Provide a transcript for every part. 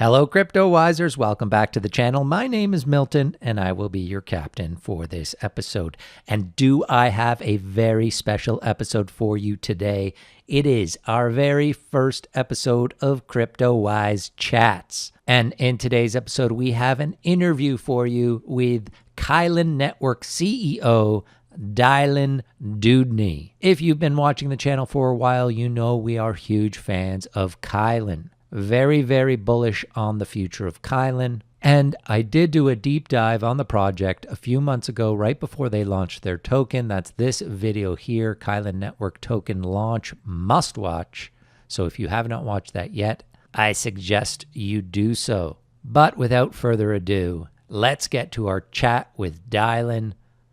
Hello, Crypto Wisers. Welcome back to the channel. My name is Milton, and I will be your captain for this episode. And do I have a very special episode for you today? It is our very first episode of Cryptowise Chats. And in today's episode, we have an interview for you with Kylin Network CEO Dylan Dewdney. If you've been watching the channel for a while, you know we are huge fans of Kylin. Very, very bullish on the future of Kylin. And I did do a deep dive on the project a few months ago, right before they launched their token. That's this video here, Kylin Network Token Launch Must Watch. So if you have not watched that yet, I suggest you do so. But without further ado, let's get to our chat with Dylan.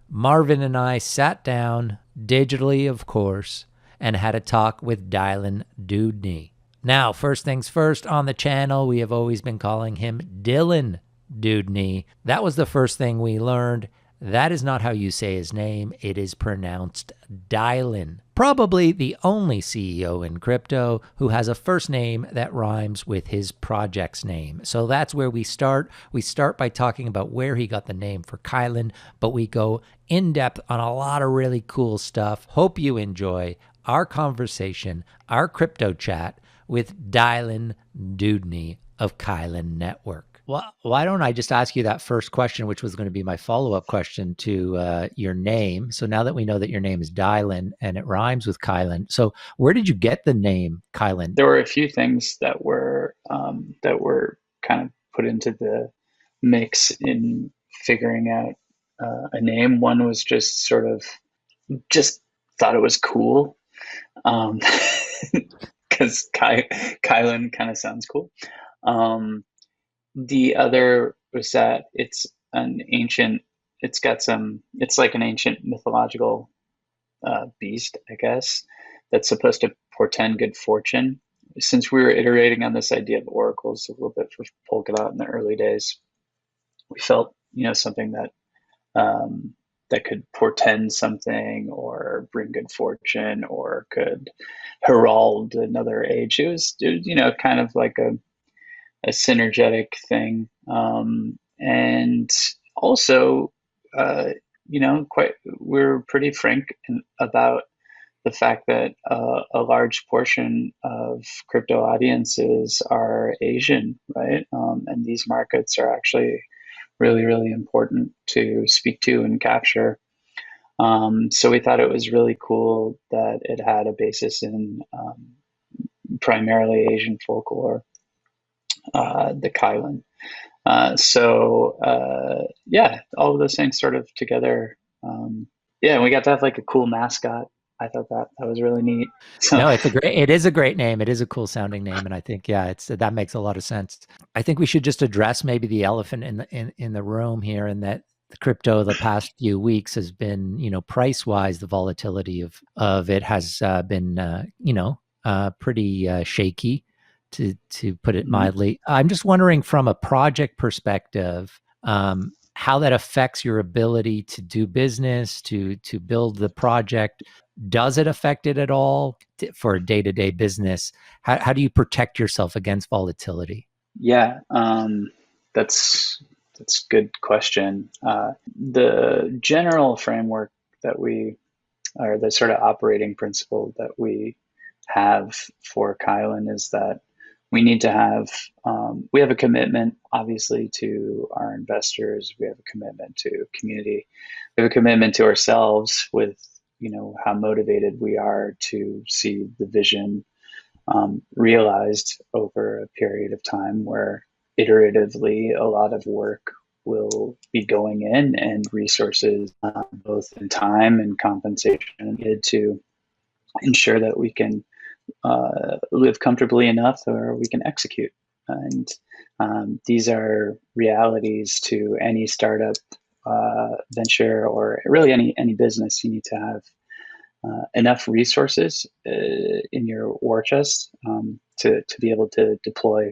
Marvin and I sat down, digitally of course, and had a talk with Dylan Dewdney. Now, first things first, on the channel, we have always been calling him Dylan Dewdney. That was the first thing we learned. That is not how you say his name. It is pronounced Dylan. Probably the only CEO in crypto who has a first name that rhymes with his project's name. So that's where we start. We start by talking about where he got the name for Kylin, but we go in depth on a lot of really cool stuff. Hope you enjoy our conversation, our crypto chat with Dylan Dewdney of Kylin Network. Well, why don't I just ask you that first question, which was going to be my follow-up question to your name. So now that we know that your name is Dylan and it rhymes with Kylin, so where did you get the name Kylin? There were a few things that were kind of put into the mix in figuring out a name. One was just sort of thought it was cool. Because Kylin kind of sounds cool. The other was that it's like an ancient mythological beast, I guess, that's supposed to portend good fortune. Since we were iterating on this idea of oracles a little bit for Polkadot in the early days, we felt, something that that could portend something or bring good fortune or could herald another age. It was kind of like a synergetic thing. And also, we're pretty frank about the fact that a large portion of crypto audiences are Asian, right? And these markets are actually really, really important to speak to and capture. So we thought it was really cool that it had a basis in primarily Asian folklore, the Kylin. All of those things sort of together. And we got to have like a cool mascot. I thought that was really neat. So. No, it is a great name. It is a cool sounding name. And I think, that makes a lot of sense. I think we should just address maybe the elephant in the room here, and that the crypto the past few weeks has been, price wise, the volatility of it has been, pretty shaky to put it mildly. I'm just wondering from a project perspective, how that affects your ability to do business, to build the project. Does it affect it at all for a day-to-day business? How do you protect yourself against volatility? Yeah, that's a good question. The general framework or the sort of operating principle that we have for Kylin is that we need to have, we have a commitment, obviously, to our investors. We have a commitment to community. We have a commitment to ourselves with, how motivated we are to see the vision realized over a period of time where iteratively a lot of work will be going in and resources, both in time and compensation, needed to ensure that we can live comfortably enough or we can execute. And these are realities to any startup venture or really any business. You need to have enough resources in your war chest to be able to deploy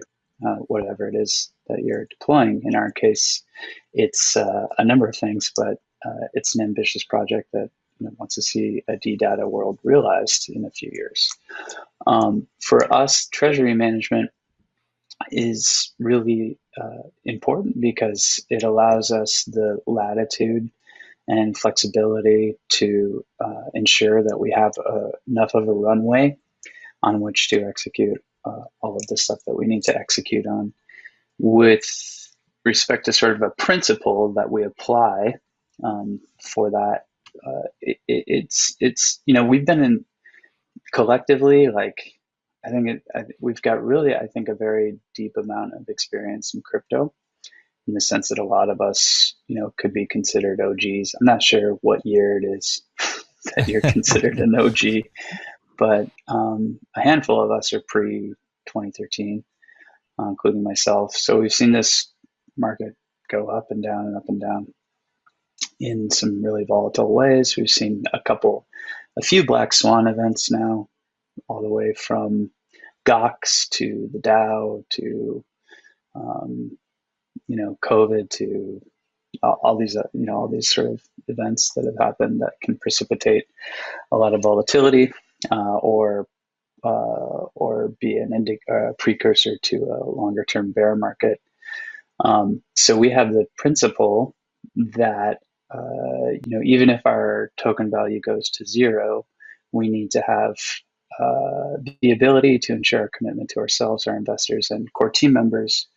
whatever it is that you're deploying. In our case, it's a number of things, but it's an ambitious project that wants to see a DData world realized in a few years. For us, treasury management is really important because it allows us the latitude and flexibility to ensure that we have enough of a runway on which to execute all of the stuff that we need to execute on. With respect to sort of a principle that we apply for that, it's we've been in collectively, like, we've got really, I think, a very deep amount of experience in crypto, in the sense that a lot of us, could be considered OGs. I'm not sure what year it is that you're considered an OG, but a handful of us are pre 2013, including myself. So we've seen this market go up and down and up and down in some really volatile ways. We've seen a few black swan events now, all the way from GOX to the DAO to COVID to all these sort of events that have happened that can precipitate a lot of volatility, or be a precursor to a longer term bear market. So we have the principle that even if our token value goes to zero, we need to have the ability to ensure our commitment to ourselves, our investors, and core team members,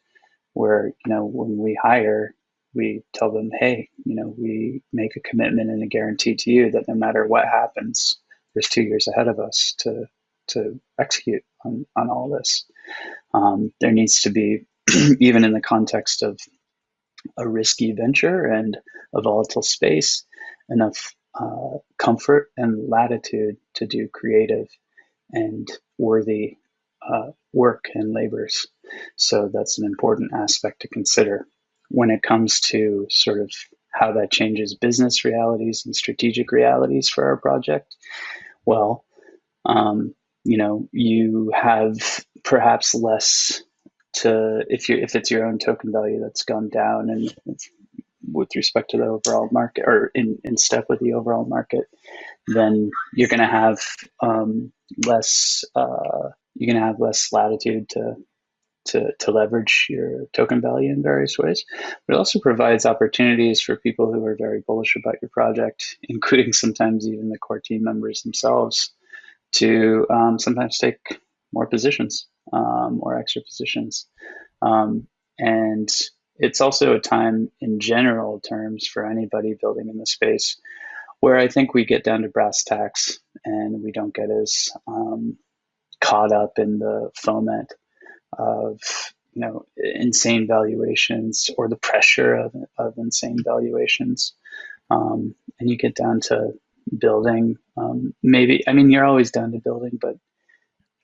where when we hire, we tell them, hey, we make a commitment and a guarantee to you that no matter what happens, there's 2 years ahead of us to execute on all this. There needs to be, even in the context of a risky venture and a volatile space, enough comfort and latitude to do creative and worthy work and labors. So that's an important aspect to consider when it comes to sort of how that changes business realities and strategic realities for our project. Well, you have perhaps less to, if it's your own token value that's gone down and with respect to the overall market, or in step with the overall market, then you're going to have less latitude to leverage your token value in various ways. But it also provides opportunities for people who are very bullish about your project, including sometimes even the core team members themselves, to sometimes take more positions, or extra positions. And it's also a time in general terms for anybody building in the space where I think we get down to brass tacks and we don't get as caught up in the foment of insane valuations or the pressure of insane valuations, and you get down to building. You're always down to building, but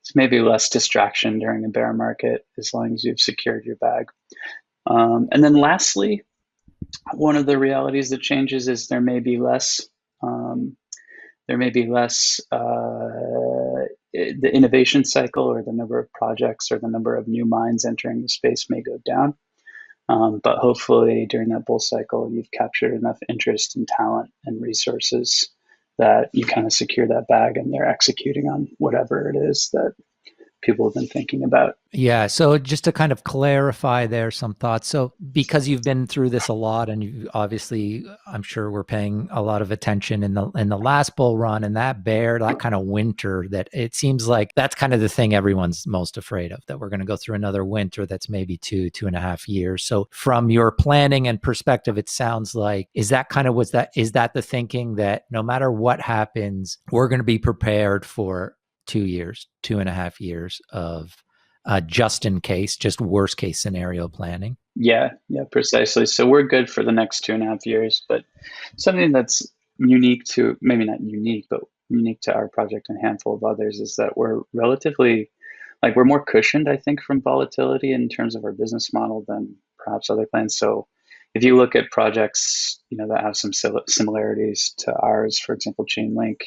it's maybe less distraction during a bear market as long as you've secured your bag. And then lastly, one of the realities that changes is there may be less the innovation cycle, or the number of projects or the number of new minds entering the space may go down. But hopefully during that bull cycle, you've captured enough interest and talent and resources that you kind of secure that bag and they're executing on whatever it is that people have been thinking about. Yeah. So just to kind of clarify there, some thoughts. So because you've been through this a lot, and you obviously, I'm sure we're paying a lot of attention in the last bull run and that bear, that kind of winter, that it seems like that's kind of the thing everyone's most afraid of, that we're going to go through another winter that's maybe 2.5 years. So from your planning and perspective, it sounds like, is that the thinking that no matter what happens, we're going to be prepared for 2.5 years of just in case, just worst case scenario planning? Yeah, precisely. So we're good for the next 2.5 years, but something that's unique to, maybe not unique, but unique to our project and a handful of others, is that we're relatively, we're more cushioned, I think, from volatility in terms of our business model than perhaps other plans. So if you look at projects, that have some similarities to ours, for example, Chainlink,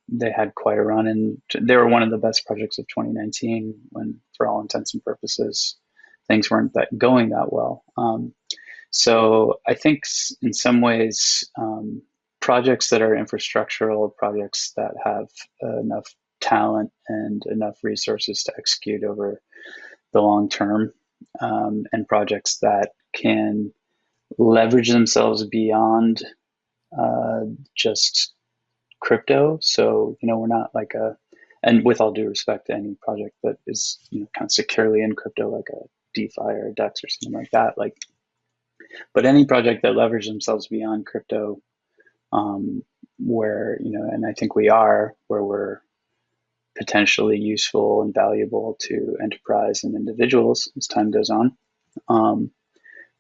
they had quite a run, and they were one of the best projects of 2019 when, for all intents and purposes, things weren't going that well. So I think in some ways, projects that are infrastructural, projects that have enough talent and enough resources to execute over the long term, and projects that can leverage themselves beyond just crypto. So, we're not like and with all due respect to any project that is, kind of securely in crypto, like a DeFi or a DEX or something like that, but any project that leverage themselves beyond crypto, where, and I think where we're potentially useful and valuable to enterprise and individuals as time goes on,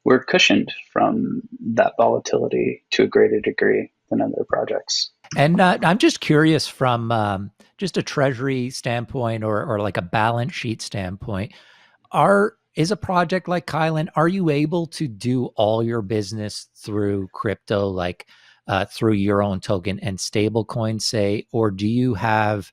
we're cushioned from that volatility to a greater degree than other projects. And I'm just curious from just a treasury standpoint or like a balance sheet standpoint, is a project like Kylin, are you able to do all your business through crypto, like through your own token and stable coins, say, or do you have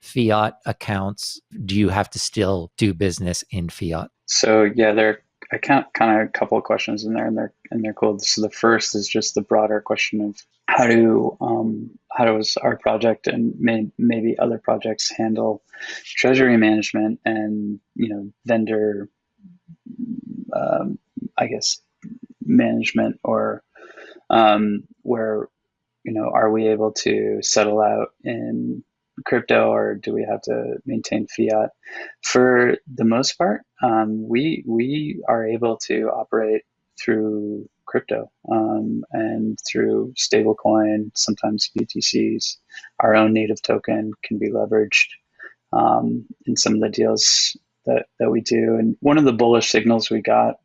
fiat accounts? Do you have to still do business in fiat? So yeah, I count kind of a couple of questions in there, and they're cool. So the first is just the broader question of how does our project and maybe other projects handle treasury management and vendor, I guess, management, or where are we able to settle out in crypto, or do we have to maintain fiat? For the most part, we are able to operate through crypto, and through stablecoin, sometimes BTCs. Our own native token can be leveraged in some of the deals that we do. And one of the bullish signals we got,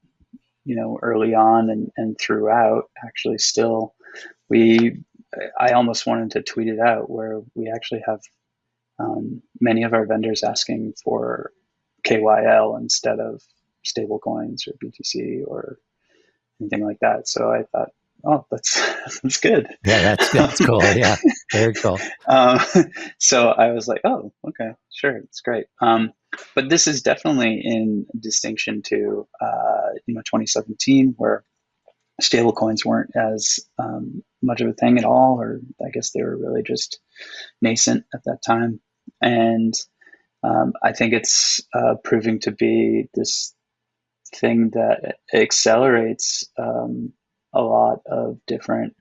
early on and throughout, actually still, I almost wanted to tweet it out, where we actually have many of our vendors asking for KYL instead of stable coins or BTC or anything like that. So I thought, oh, that's good. Yeah, that's cool. Yeah, very cool. So I was like, oh, okay, sure, it's great. But this is definitely in distinction to 2017, where stablecoins weren't as much of a thing at all, or I guess they were really just nascent at that time. And I think it's proving to be this thing that accelerates a lot of different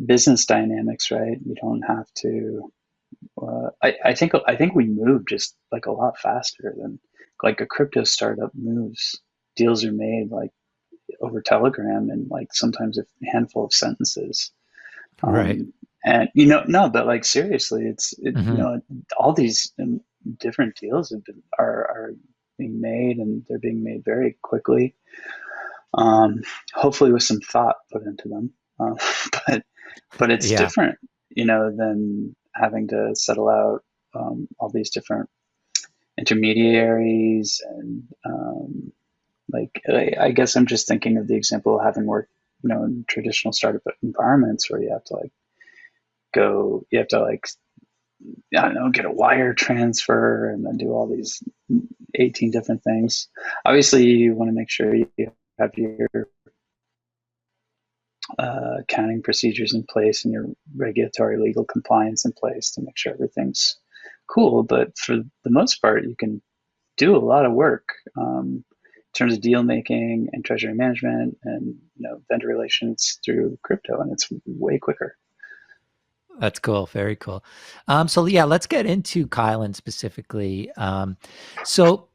business dynamics, right? You don't have to. I think we move just like a lot faster than like a crypto startup moves. Deals are made like over Telegram and like sometimes a handful of sentences. Right. And no, but like seriously, all these different deals are being made, and they're being made very quickly. Hopefully with some thought put into them. But it's different, than having to settle out all these different intermediaries and I guess I'm just thinking of the example of having worked, in traditional startup environments where you have to I don't know, get a wire transfer and then do all these 18 different things. Obviously, you want to make sure you have your accounting procedures in place and your regulatory legal compliance in place to make sure everything's cool. But for the most part, you can do a lot of work in terms of deal making and treasury management and vendor relations through crypto, and it's way quicker. That's cool. Very cool. So yeah, let's get into Kylin specifically. So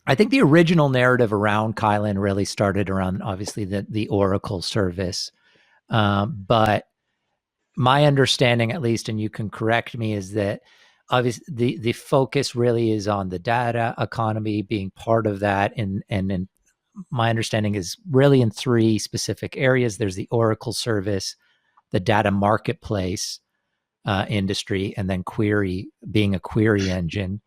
I think the original narrative around Kylin really started around obviously the Oracle service. But my understanding, at least, and you can correct me, is that obviously the focus really is on the data economy being part of that. And my understanding is really in three specific areas. There's the Oracle service, the data marketplace industry, and then being a query engine.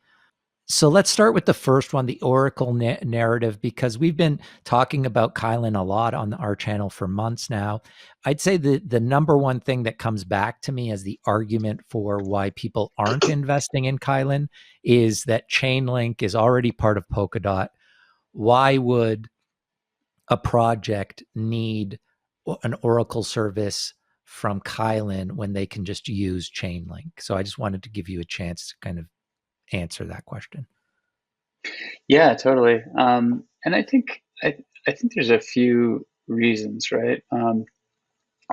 So let's start with the first one, the Oracle narrative, because we've been talking about Kylin a lot on our channel for months now. I'd say the number one thing that comes back to me as the argument for why people aren't investing in Kylin is that Chainlink is already part of Polkadot. Why would a project need an Oracle service from Kylin when they can just use Chainlink? So I just wanted to give you a chance to kind of answer that question. Yeah, totally. And I think there's a few reasons, right?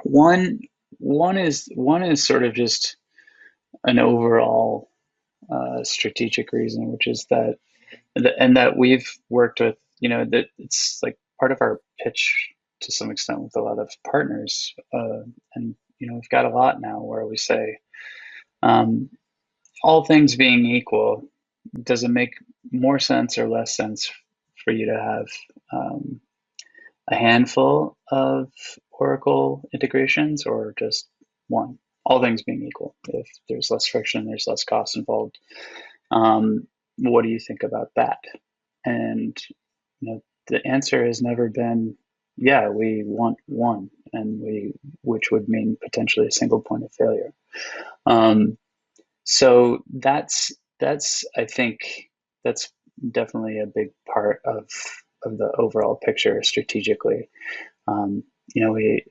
One one is sort of just an overall strategic reason, which is that and that we've worked with, that it's like part of our pitch to some extent with a lot of partners, and we've got a lot now where we say, um, all things being equal, does it make more sense or less sense for you to have a handful of Oracle integrations or just one? All things being equal, if there's less friction, there's less cost involved. What do you think about that? And the answer has never been, yeah, we want one, which would mean potentially a single point of failure. Um, so that's I think that's definitely a big part of the overall picture strategically. Um, we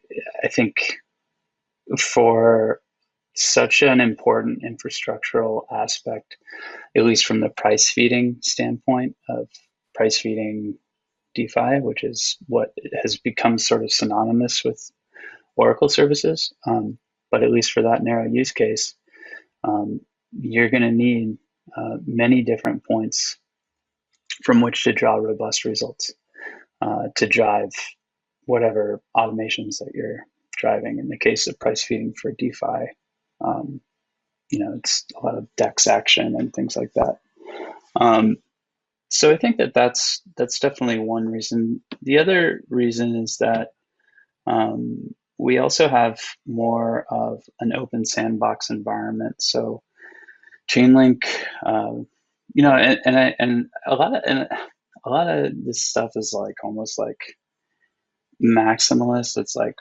I think for such an important infrastructural aspect, at least from the price feeding standpoint of price feeding DeFi, which is what has become sort of synonymous with Oracle services. But at least for that narrow use case, um, you're going to need many different points from which to draw robust results to drive whatever automations that you're driving. In the case of price feeding for DeFi, um, it's a lot of DEX action and things like that. So I think that's definitely one reason. The other reason is that we also have more of an open sandbox environment. So Chainlink, and a lot of this stuff is like almost like maximalist. It's like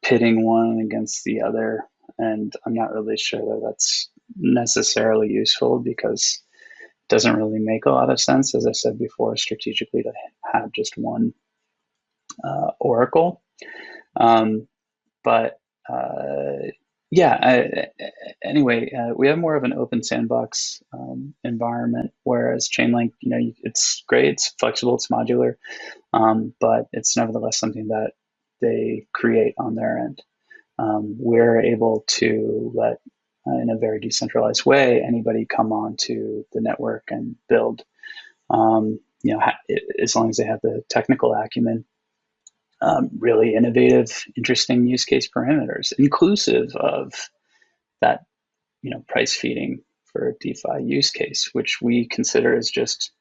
pitting one against the other, and I'm not really sure that that's necessarily useful because it doesn't really make a lot of sense, as I said before, strategically to have just one Oracle. But yeah, anyway, we have more of an open sandbox environment, whereas Chainlink, it's great, it's flexible, it's modular, but it's nevertheless something that they create on their end. We're able to let, in a very decentralized way, anybody come onto the network and build, as long as they have the technical acumen, really innovative, interesting use case parameters, inclusive of that, price feeding for a DeFi use case, which we consider as just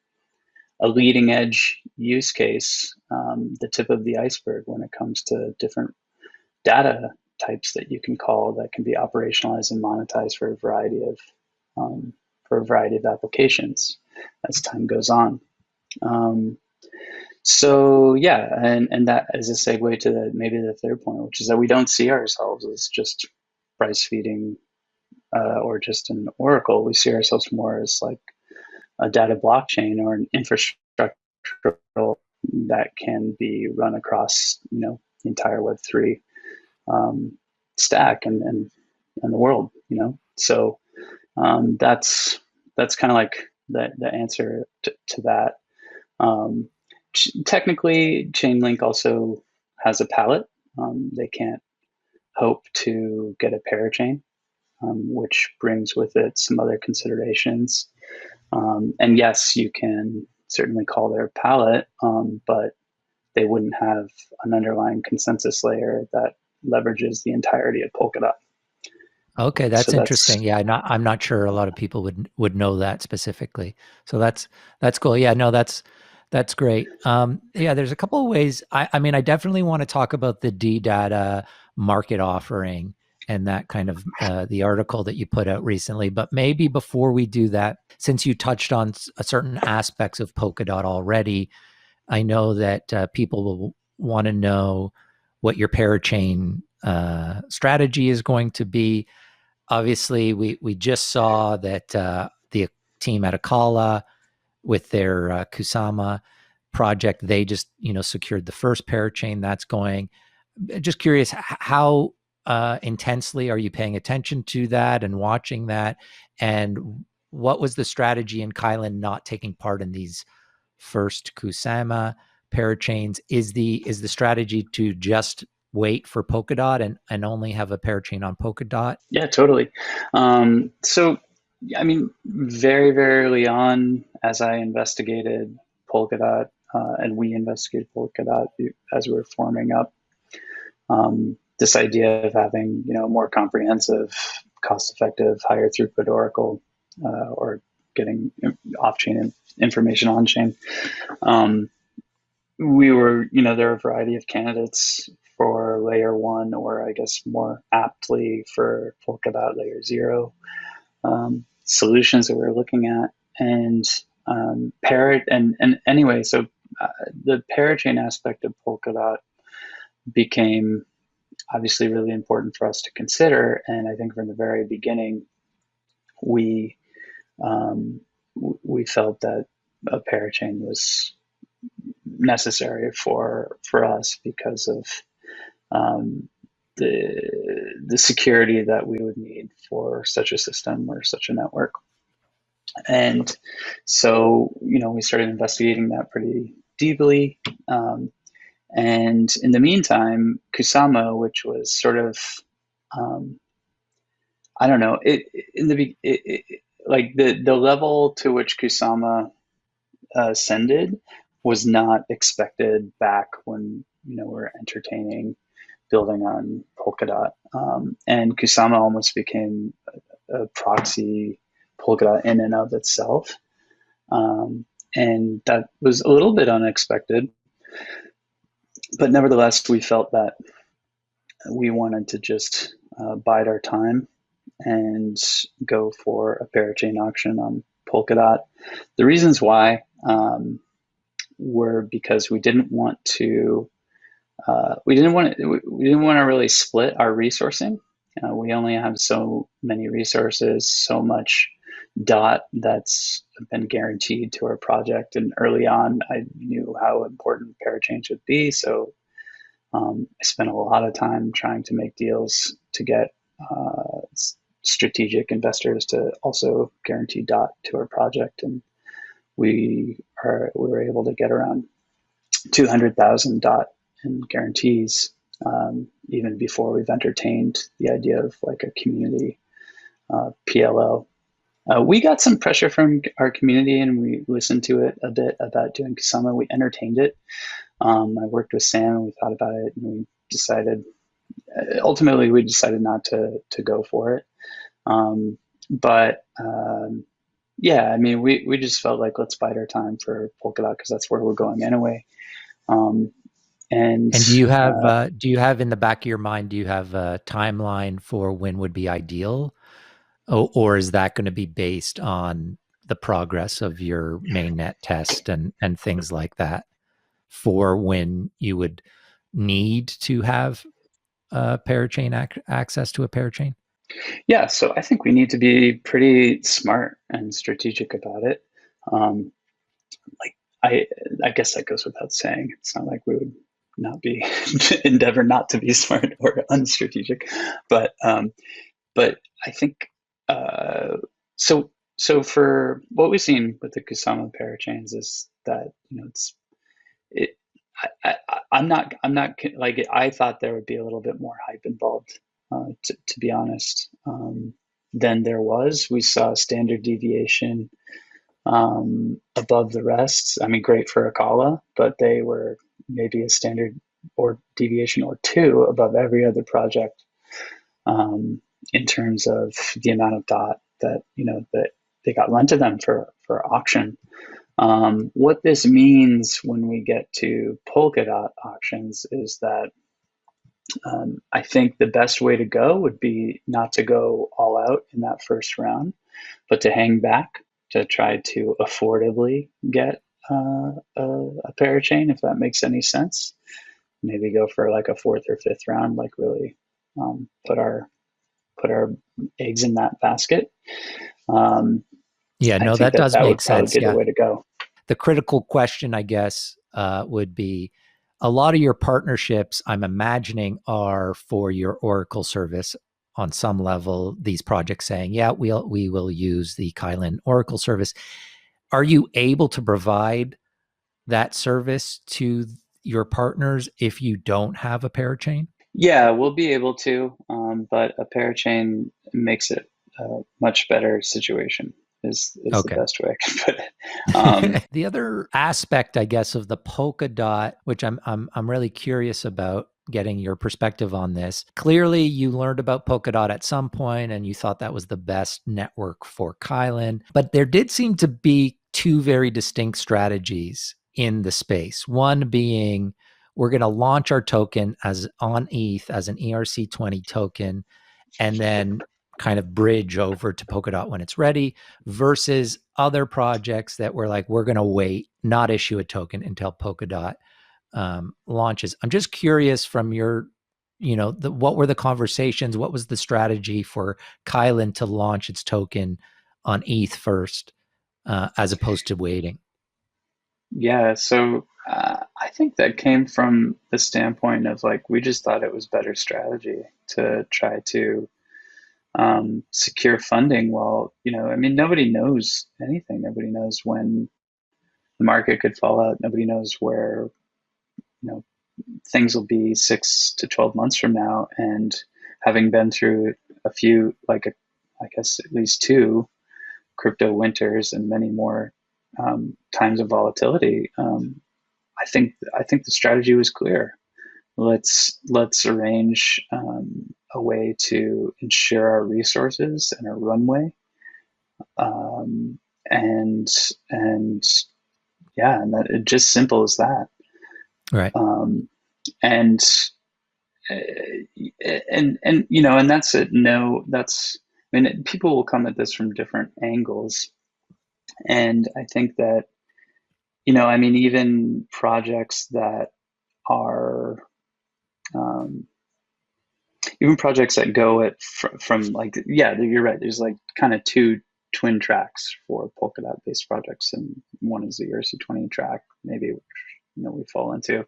a leading edge use case, the tip of the iceberg when it comes to different data types that you can call that can be operationalized and monetized for a variety of applications as time goes on. So yeah, and that is a segue to maybe the third point, which is that we don't see ourselves as just price feeding or just an Oracle. We see ourselves more as like a data blockchain or an infrastructure that can be run across, the entire Web3 stack and the world. So that's kind of like the answer to that. Technically, Chainlink also has a palette. They can't hope to get a parachain, which brings with it some other considerations. And yes, you can certainly call their palette, but they wouldn't have an underlying consensus layer that leverages the entirety of Polkadot. Okay, that's So interesting. Yeah, I'm not sure a lot of people would know that specifically. So that's cool. Yeah, no, that's great. Yeah, there's a couple of ways. I mean, I definitely want to talk about the DData market offering and that kind of the article that you put out recently. But maybe before we do that, since you touched on certain aspects of Polkadot already, I know that people will want to know what your parachain strategy is going to be. Obviously, we just saw that the team at Akala with their Kusama project, they just secured the first parachain that's going. Just curious, how intensely are you paying attention to that and watching that? And what was the strategy in Kylin not taking part in these first Kusama parachains. Is the strategy to just wait for Polkadot and only have a parachain on Polkadot? Yeah, totally. So, I mean, very, very early on, as I investigated Polkadot, and we investigated Polkadot as we were forming up, this idea of having, more comprehensive, cost-effective, higher throughput Oracle, or getting off-chain information on-chain. We were, there are a variety of candidates for layer 1, or I guess more aptly for Polkadot layer 0 solutions that we're looking at. And anyway, so the parachain aspect of Polkadot became obviously really important for us to consider. And I think from the very beginning, we felt that a parachain was necessary for us because of the security that we would need for such a system or such a network. And so, we started investigating that pretty deeply. And in the meantime, Kusama, which was sort of, I don't know, like the level to which Kusama ascended was not expected back when, we're entertaining building on Polkadot. And Kusama almost became a proxy Polkadot in and of itself. And that was a little bit unexpected. But nevertheless, we felt that we wanted to just bide our time and go for a parachain auction on Polkadot. The reasons why were because we didn't want to really split our resourcing. We only have so many resources, so much DOT that's been guaranteed to our project. And early on, I knew how important parachains would be. So I spent a lot of time trying to make deals to get strategic investors to also guarantee DOT to our project. And we were able to get around 200,000 DOT in guarantees, even before we've entertained the idea of like a community PLO. We got some pressure from our community, and we listened to it a bit about doing Kusama. We entertained it. I worked with Sam, and we thought about it, and we decided not to go for it. Yeah, I mean, we just felt like, let's bide our time for Polkadot because that's where we're going anyway. And do you have in the back of your mind, do you have a timeline for when would be ideal? Or is that going to be based on the progress of your mainnet test and things like that for when you would need to have parachain access to a parachain? Yeah, so I think we need to be pretty smart and strategic about it. I guess that goes without saying. It's not like we would not be endeavor not to be smart or unstrategic, but I think so for what we've seen with the Kusama parachains is that I'm not like, I thought there would be a little bit more hype involved, to be honest, than there was. We saw standard deviation above the rest. I mean, great for Akala, but they were maybe a standard or deviation or two above every other project in terms of the amount of DOT that that they got lent to them for auction. What this means when we get to Polkadot auctions is that I think the best way to go would be not to go all out in that first round, but to hang back to try to affordably get a parachain, if that makes any sense. Maybe go for like a fourth or fifth round, like really put our eggs in that basket. Yeah, no, that does make sense. Be the way to go. The critical question, I guess, would be, a lot of your partnerships, I'm imagining, are for your Oracle service on some level. These projects saying, yeah, we will use the Kylin Oracle service. Are you able to provide that service to your partners if you don't have a parachain? Yeah, we'll be able to, but a parachain makes it a much better situation. Is the Okay. best way I can put it. The other aspect, I guess, of the Polkadot, which I'm really curious about getting your perspective on this. Clearly, you learned about Polkadot at some point and you thought that was the best network for Kylin, but there did seem to be two very distinct strategies in the space. One being we're going to launch our token as on ETH as an ERC-20 token and then kind of bridge over to Polkadot when it's ready, versus other projects that were like, we're going to wait, not issue a token until Polkadot launches. I'm just curious from your, what were the conversations? What was the strategy for Kylin to launch its token on ETH first, as opposed to waiting? Yeah, so I think that came from the standpoint of like we just thought it was better strategy to try to secure funding. While I mean, nobody knows anything. Nobody knows when the market could fall out. Nobody knows where things will be 6 to 12 months from now. And having been through a few, I guess at least two crypto winters and many more times of volatility, I think the strategy was clear. Let's arrange a way to ensure our resources and our runway, and yeah, and that it just simple as that. Right. And and that's it. No, that's I mean, people will come at this from different angles, and I think that I mean, even projects that are even projects that go at from like, yeah, you're right. There's like kind of two twin tracks for Polkadot based projects, and one is the ERC-20 track, maybe, which we fall into.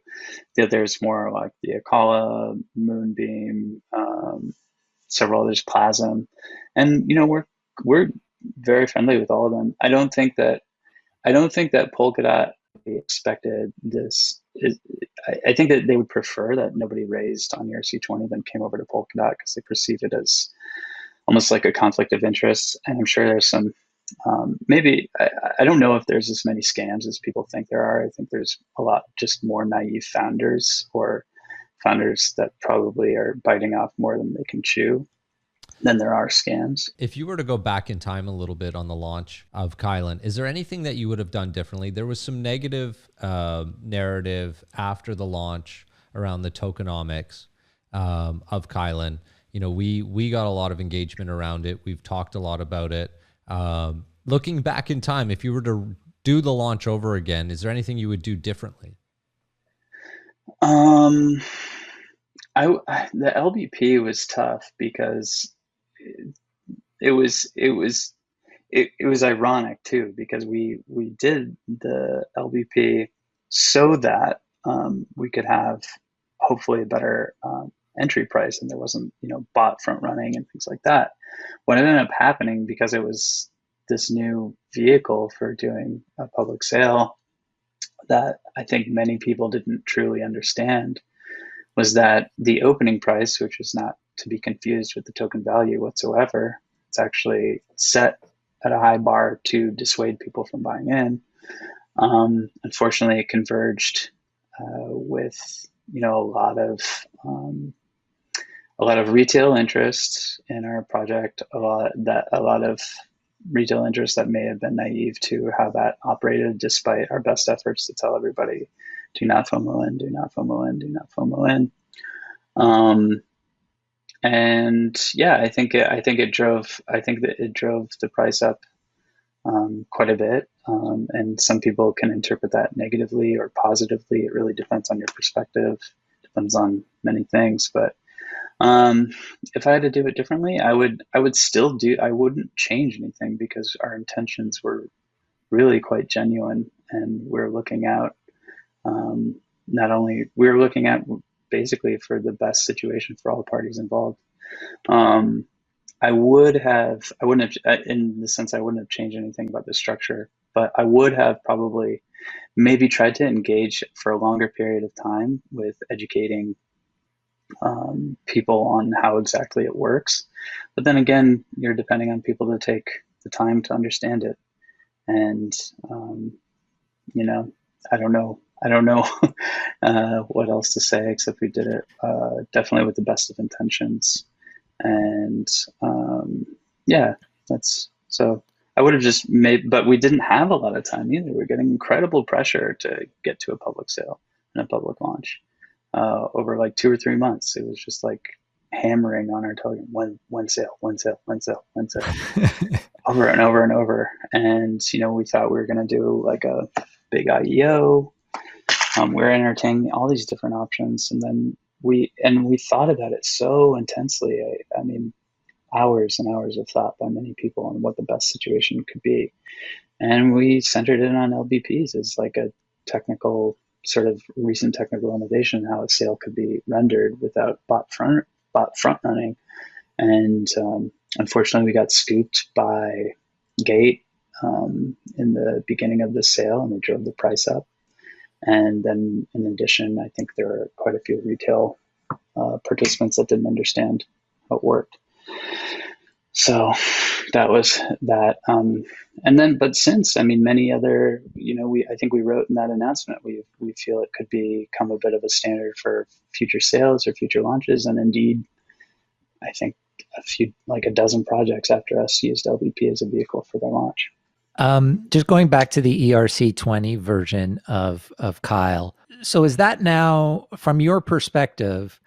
The other is more like the Akala, Moonbeam, several others, Plasm, and we're very friendly with all of them. I don't think that Polkadot expected this. I think that they would prefer that nobody raised on ERC-20 than came over to Polkadot because they perceive it as almost like a conflict of interest. And I'm sure there's some, maybe, I don't know if there's as many scams as people think there are. I think there's a lot just more naive founders, or founders that probably are biting off more than they can chew, than there are scams. If you were to go back in time a little bit on the launch of Kylin, is there anything that you would have done differently? There was some negative narrative after the launch around the tokenomics of Kylin. We got a lot of engagement around it. We've talked a lot about it. Looking back in time, if you were to do the launch over again, is there anything you would do differently? The LBP was tough because it was ironic too, because we did the LBP so that we could have hopefully a better entry price, and there wasn't bot front running and things like that. What ended up happening, because it was this new vehicle for doing a public sale that I think many people didn't truly understand, was that the opening price, which is not to be confused with the token value whatsoever, it's actually set at a high bar to dissuade people from buying in. Unfortunately, it converged with a lot of retail interest in our project, a lot of retail interest that may have been naive to how that operated, despite our best efforts to tell everybody, do not FOMO in, do not FOMO in, do not FOMO in. And yeah, I think it drove the price up quite a bit. And some people can interpret that negatively or positively. It really depends on your perspective, depends on many things. But if I had to do it differently, I wouldn't change anything, because our intentions were really quite genuine, and we're looking out. We were looking at basically for the best situation for all parties involved. I wouldn't have, in the sense, I wouldn't have changed anything about the structure, but I would have probably maybe tried to engage for a longer period of time with educating people on how exactly it works. But then again, you're depending on people to take the time to understand it. And, you know, I don't know. What else to say, except we did it definitely with the best of intentions. And yeah, that's so I would have just made, but we didn't have a lot of time either. We're getting incredible pressure to get to a public sale and a public launch over like 2 or 3 months. It was just like hammering on our telegram, when sale, over and over and over. And, you know, we thought we were going to do like a big IEO. We're entertaining all these different options. And then we thought about it so intensely. I mean, hours and hours of thought by many people on what the best situation could be. And we centered it on LBPs as like a technical, sort of recent technical innovation, how a sale could be rendered without bot front running. And unfortunately, we got scooped by Gate in the beginning of the sale, and they drove the price up. And then in addition, I think there are quite a few retail participants that didn't understand how it worked. So that was that. And then, but since, I mean, many other, you know, I think we wrote in that announcement, we feel it could become a bit of a standard for future sales or future launches. And indeed, I think like a dozen projects after us used LVP as a vehicle for their launch. Just going back to the ERC-20 version of Kyle. So is that now, from your perspective,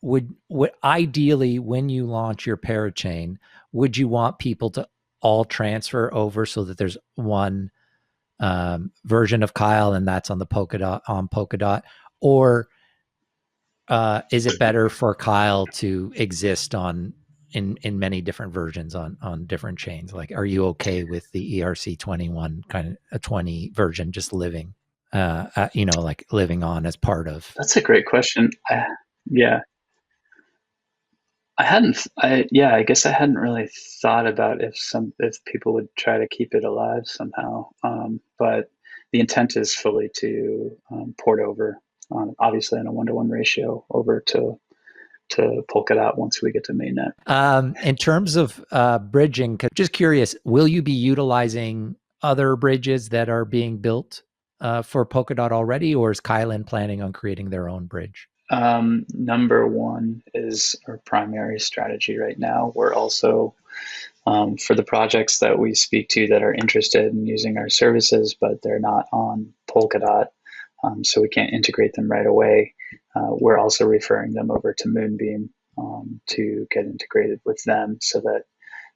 would ideally, when you launch your Parachain, would you want people to all transfer over so that there's one version of Kyle and that's on the Polkadot, or is it better for Kyle to exist in many different versions on different chains? Like, are you okay with the ERC-21 kind of a 20 version just living, like living on as part of? That's a great question. Yeah. I guess I hadn't really thought about if people would try to keep it alive somehow. But the intent is fully to port over, obviously on a 1-to-1 ratio over to Polkadot once we get to mainnet. In terms of bridging, just curious, will you be utilizing other bridges that are being built for Polkadot already, or is Kylin planning on creating their own bridge? Number one is our primary strategy right now. We're also, for the projects that we speak to that are interested in using our services, but they're not on Polkadot, so we can't integrate them right away. We're also referring them over to Moonbeam to get integrated with them so that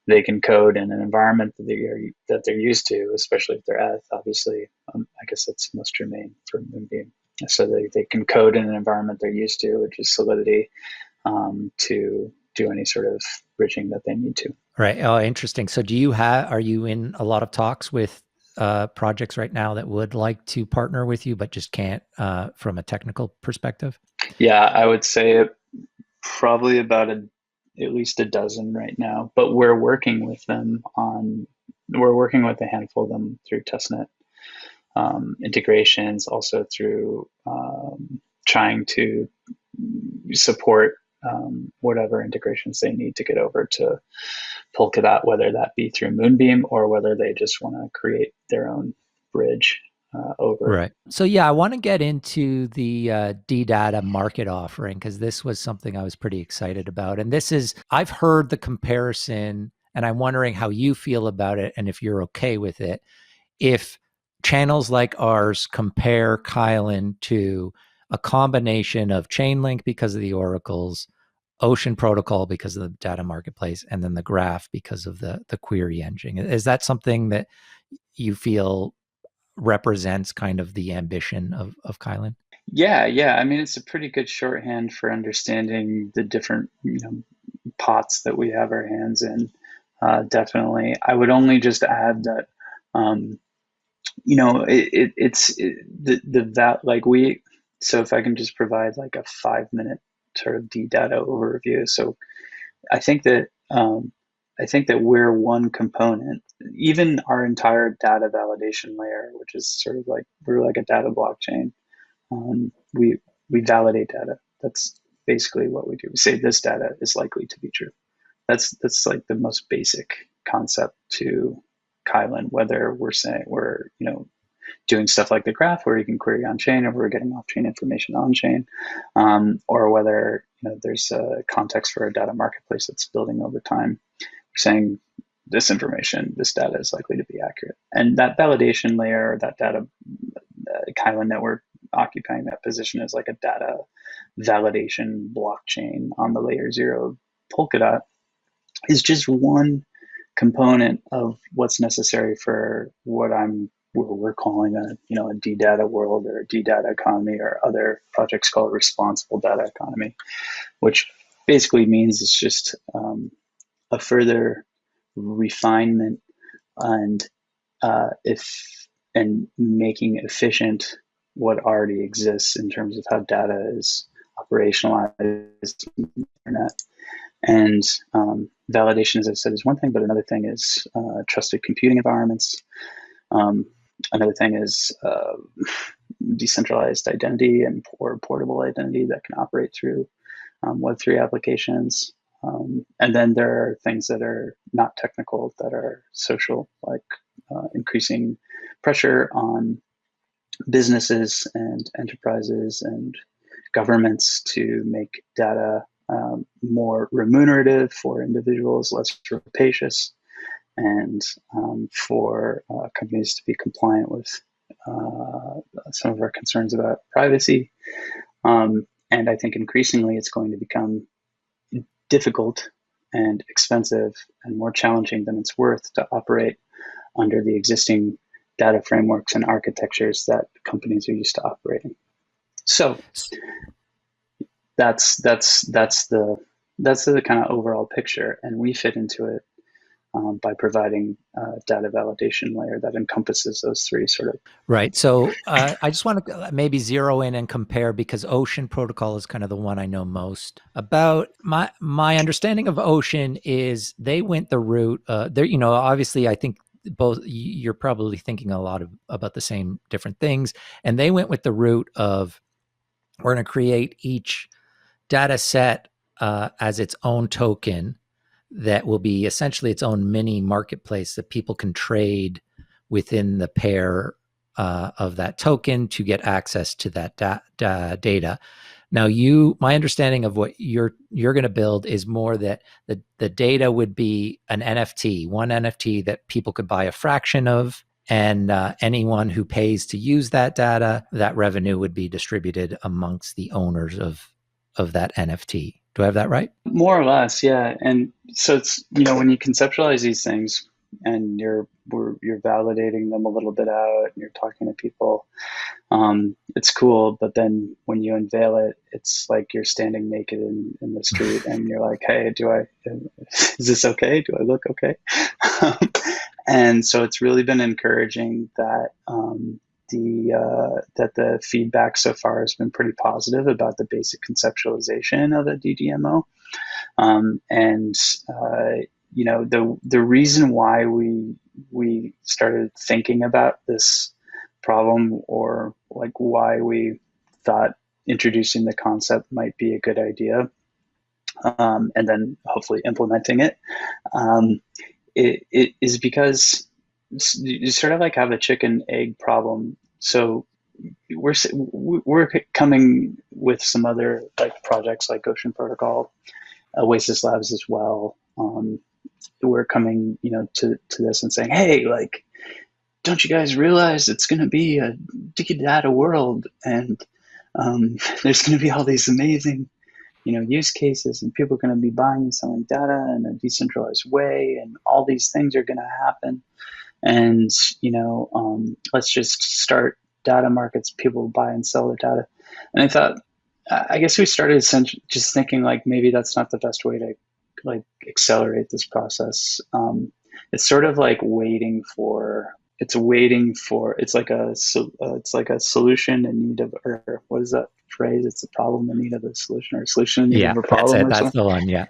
they can code in an environment that they're used to, especially if they're ETH, obviously. I guess that's most germane for Moonbeam. So they can code in an environment they're used to, which is Solidity, to do any sort of bridging that they need to. Right. Oh, interesting. So are you in a lot of talks with projects right now that would like to partner with you, but just can't from a technical perspective? Yeah, I would say probably about at least a dozen right now, but we're working with a handful of them through testnet integrations, also through trying to support whatever integrations they need to get over to Polkadot, whether that be through Moonbeam or whether they just want to create their own bridge over. Right. So yeah, I want to get into the DData market offering, because this was something I was pretty excited about. And I've heard the comparison, and I'm wondering how you feel about it and if you're okay with it. If channels like ours compare Kylin to a combination of Chainlink because of the oracles, Ocean Protocol because of the data marketplace, and then the graph because of the query engine. Is that something that you feel represents kind of the ambition of Kylin? Yeah. I mean, it's a pretty good shorthand for understanding the different pots that we have our hands in. Definitely, I would only just add that So if I can just provide like a 5-minute sort of DData overview. So I think that I think that we're one component. Even our entire data validation layer, which is sort of like, we're like a data blockchain. We validate data. That's basically what we do. We say this data is likely to be true. That's like the most basic concept to Kylin, whether we're saying we're, doing stuff like the graph where you can query on chain, or we're getting off chain information on chain, or whether there's a context for a data marketplace that's building over time. We're saying this information, this data is likely to be accurate, and that validation layer, that data, Kylin network occupying that position as like a data validation blockchain on the layer 0 of Polkadot, is just one component of what's necessary for what we're calling a DData world, or a DData economy, or other projects call it responsible data economy, which basically means it's just a further refinement and making efficient what already exists in terms of how data is operationalized in the internet. And validation, as I said, is one thing, but another thing is trusted computing environments. Another thing is decentralized identity or portable identity that can operate through Web3 applications. And then there are things that are not technical, that are social, like increasing pressure on businesses and enterprises and governments to make data more remunerative for individuals, less rapacious, and for companies to be compliant with some of our concerns about privacy. And I think increasingly it's going to become difficult and expensive and more challenging than it's worth to operate under the existing data frameworks and architectures that companies are used to operating. So that's the kind of overall picture, and we fit into it by providing a data validation layer that encompasses those three sort of. Right. So I just want to maybe zero in and compare, because Ocean Protocol is kind of the one I know most about. My understanding of Ocean is they went the route. Obviously, I think both you're probably thinking a lot about the same different things, and they went with the route of, we're going to create each data set as its own token that will be essentially its own mini marketplace that people can trade within the pair of that token to get access to that data. Now, my understanding of what you're going to build is more that the data would be an NFT, one NFT that people could buy a fraction of, and anyone who pays to use that data, that revenue would be distributed amongst the owners of that NFT. Do I have that right? More or less, yeah. And so it's, when you conceptualize these things and you're validating them a little bit out and you're talking to people, it's cool. But then when you unveil it, it's like you're standing naked in the street and you're like, hey, is this okay? Do I look okay? And so it's really been encouraging that that the feedback so far has been pretty positive about the basic conceptualization of a DDMO. The reason why we started thinking about this problem, or like why we thought introducing the concept might be a good idea, and then hopefully implementing it, it is because you sort of like have a chicken egg problem. So we're coming with some other like projects like Ocean Protocol, Oasis Labs as well. We're coming, to this and saying, hey, like, don't you guys realize it's going to be a data world, and there's going to be all these amazing, use cases, and people are going to be buying and selling data in a decentralized way, and all these things are going to happen. And, let's just start data markets, people buy and sell their data. And I thought, I guess we started just thinking like, maybe that's not the best way to like accelerate this process. It's sort of like it's like a solution in need of, or what is that phrase? It's a problem in need of a solution, or a solution in need of a problem. That's the one. Yeah.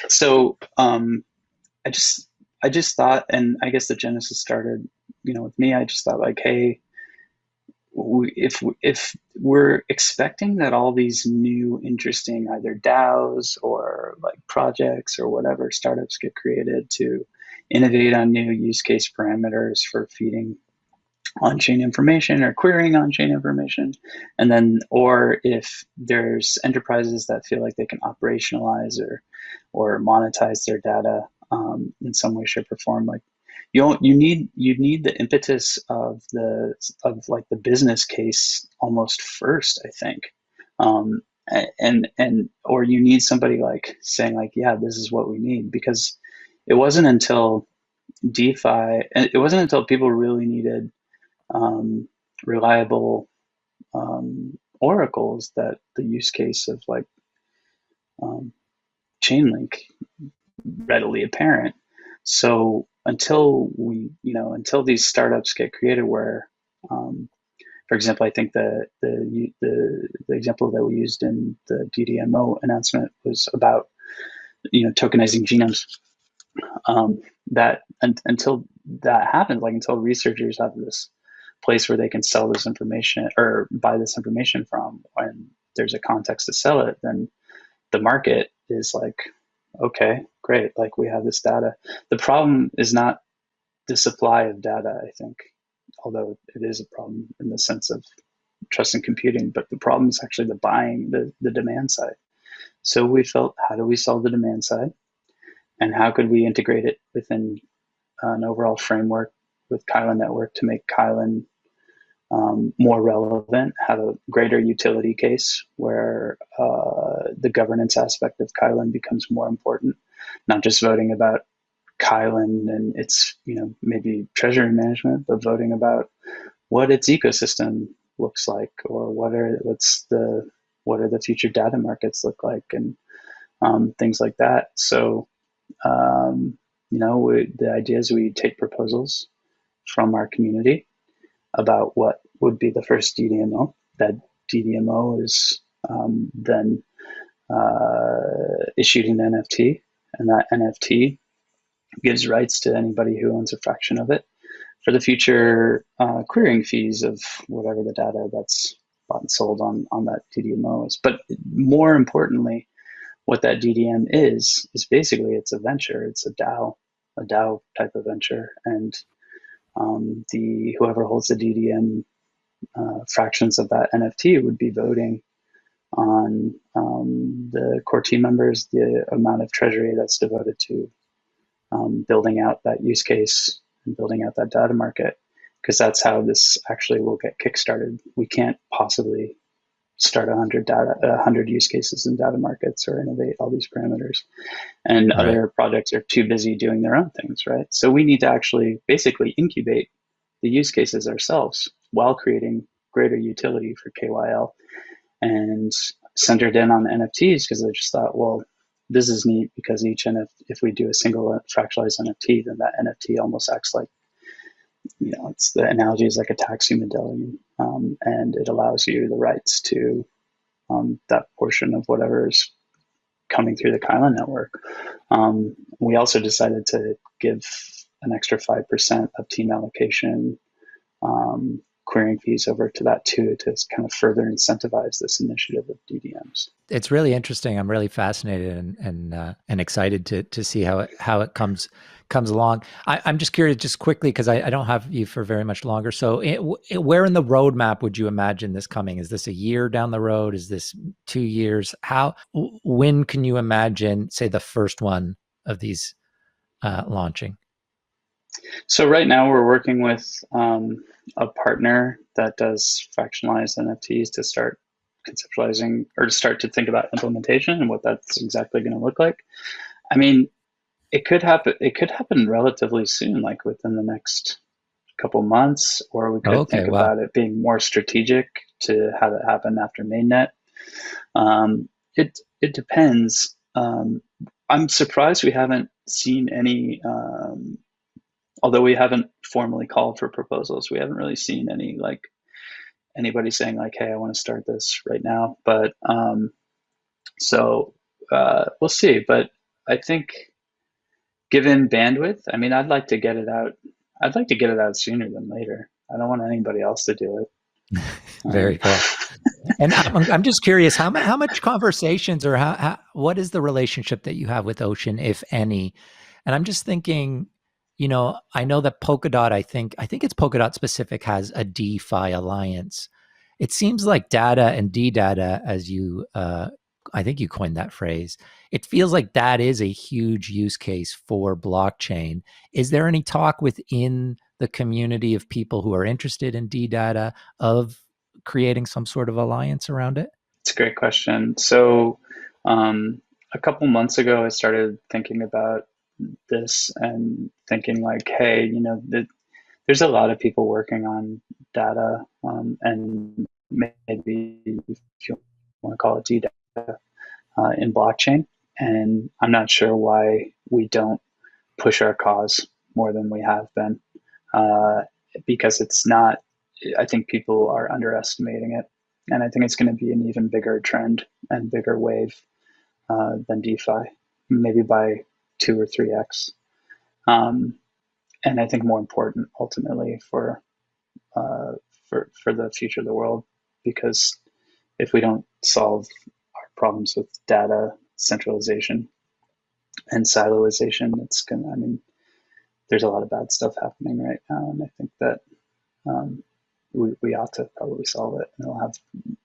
So, I just I just thought, and I guess the genesis started, with me. I just thought like, hey, if we're expecting that all these new interesting either DAOs or like projects or whatever startups get created to innovate on new use case parameters for feeding on-chain information or querying on-chain information, and then, or if there's enterprises that feel like they can operationalize or monetize their data in some way, shape, or form, like you need the impetus of like the business case almost first, I think. um, and or you need somebody like saying like, yeah, this is what we need, because it wasn't until DeFi, and it wasn't until people really needed reliable oracles that the use case of like um, Chainlink readily apparent. So until these startups get created, where, for example, I think the example that we used in the DDMO announcement was about tokenizing genomes. Until that happens, like until researchers have this place where they can sell this information or buy this information from, when there's a context to sell it, then the market is like, okay, great, like we have this data. The problem is not the supply of data, I think, although it is a problem in the sense of trust and computing, but the problem is actually the buying, the demand side. So we felt, how do we solve the demand side, and how could we integrate it within an overall framework with Kylin Network to make Kylin more relevant, have a greater utility case where the governance aspect of Kylin becomes more important, not just voting about Kylin and its, maybe treasury management, but voting about what its ecosystem looks like, or what are the future data markets look like, and things like that. So, the idea is we take proposals from our community about what would be the first DDMO. That DDMO is then issued an NFT, and that NFT gives rights to anybody who owns a fraction of it for the future querying fees of whatever the data that's bought and sold on that DDMO is. But more importantly, what that DDM is basically, it's a venture, it's a DAO type of venture, and the whoever holds the DDM fractions of that NFT would be voting on the core team members, the amount of treasury that's devoted to building out that use case and building out that data market, because that's how this actually will get kickstarted. We can't possibly start 100 use cases in data markets or innovate all these parameters, and Right. other projects are too busy doing their own things, right? So we need to actually basically incubate the use cases ourselves while creating greater utility for KYL, and centered in on NFTs, because I just thought, well, this is neat because each NFT, if we do a single fractionalized NFT, then that NFT almost acts like, it's, the analogy is like a taxi medallion, and it allows you the rights to that portion of whatever is coming through the Kylin network. We also decided to give an extra 5% of team allocation querying fees over to that too, to kind of further incentivize this initiative of DDMs. It's really interesting. I'm really fascinated and excited to see how it comes along. I'm just curious, just quickly, because I don't have you for very much longer. So, where in the roadmap would you imagine this coming? Is this a year down the road? Is this 2 years? When can you imagine, say, the first one of these launching? So right now we're working with a partner that does fractionalized NFTs to start conceptualizing, or to start to think about implementation and what that's exactly going to look like. I mean, it could happen. It could happen relatively soon, like within the next couple months, or we could think about it being more strategic to have it happen after mainnet. It depends. I'm surprised we haven't seen any. Although we haven't formally called for proposals, we haven't really seen any, like, anybody saying like, hey, I want to start this right now. But so we'll see. But I think Given bandwidth, I mean, I'd like to get it out. I'd like to get it out sooner than later. I don't want anybody else to do it. Very cool. And I'm just curious, how much conversations, or what is the relationship that you have with Ocean, if any? And I'm just thinking, I know that Polkadot, I think it's Polkadot specific, has a DeFi alliance. It seems like data and DData, as you, I think you coined that phrase. It feels like that is a huge use case for blockchain. Is there any talk within the community of people who are interested in DData of creating some sort of alliance around it? It's a great question. So a couple months ago, I started thinking about this and thinking like, hey, there's a lot of people working on data, and maybe if you want to call it DData in blockchain. And I'm not sure why we don't push our cause more than we have been, because it's not, I think people are underestimating it. And I think it's going to be an even bigger trend and bigger wave than DeFi, maybe by 2 or 3x. And I think more important ultimately for the future of the world, because if we don't solve our problems with data centralization and siloization, there's a lot of bad stuff happening right now, and I think that we ought to probably solve it, and it'll have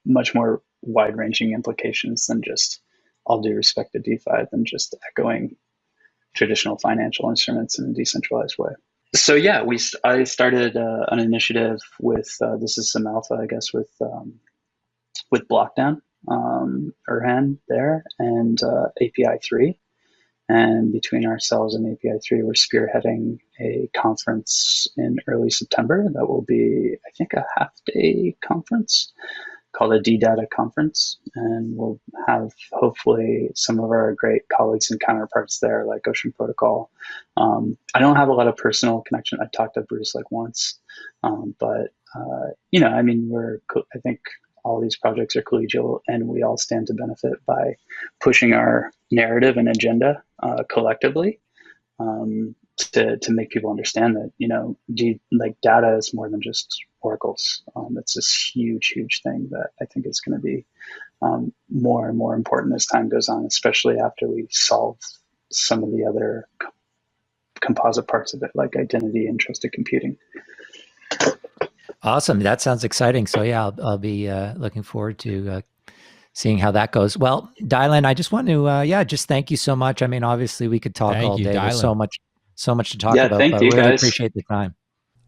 much more wide-ranging implications than just, all due respect to DeFi, than just echoing traditional financial instruments in a decentralized way. So yeah, I started an initiative with this is some alpha, I guess, with Blockdown, Erhan there, and API 3. And between ourselves and API 3, we're spearheading a conference in early September that will be, I think, a half-day conference called a DData conference. And we'll have, hopefully, some of our great colleagues and counterparts there, like Ocean Protocol. I don't have a lot of personal connection. I talked to Bruce like once, but I think all these projects are collegial, and we all stand to benefit by pushing our narrative and agenda collectively, to make people understand that data is more than just oracles. It's this huge thing that I think is going to be more and more important as time goes on, especially after we solve some of the other composite parts of it, like identity and trusted computing. Awesome. That sounds exciting. So yeah, I'll be looking forward to seeing how that goes. Well, Dylan, I just want to just thank you so much. I mean, obviously we could talk all day. There's so much to talk about, but I really appreciate the time.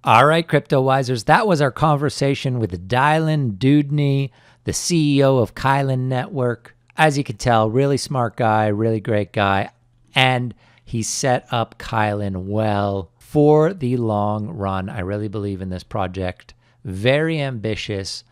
All right, Cryptowisers, that was our conversation with Dylan Dewdney, the CEO of Kylin Network. As you can tell, really smart guy, really great guy, and he set up Kylin well for the long run. I really believe in this project. Very ambitious,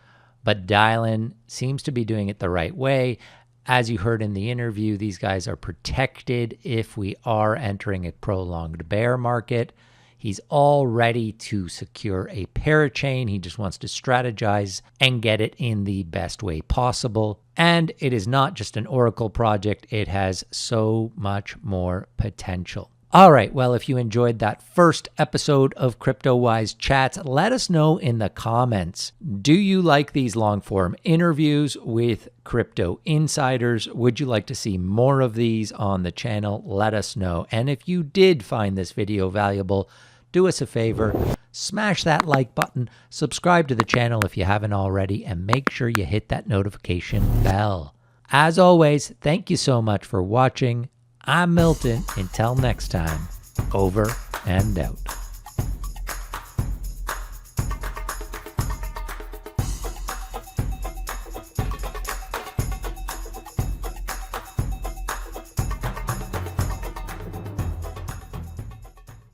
but Dylan seems to be doing it the right way. As you heard in the interview, these guys are protected if we are entering a prolonged bear market. He's all ready to secure a parachain. He just wants to strategize and get it in the best way possible. And it is not just an Oracle project. It has so much more potential. All right, well, if you enjoyed that first episode of Cryptowise Chats, let us know in the comments. Do you like these long-form interviews with crypto insiders? Would you like to see more of these on the channel? Let us know. And if you did find this video valuable, do us a favor, smash that like button, subscribe to the channel if you haven't already, and make sure you hit that notification bell. As always, thank you so much for watching. I'm Milton. Until next time, over and out.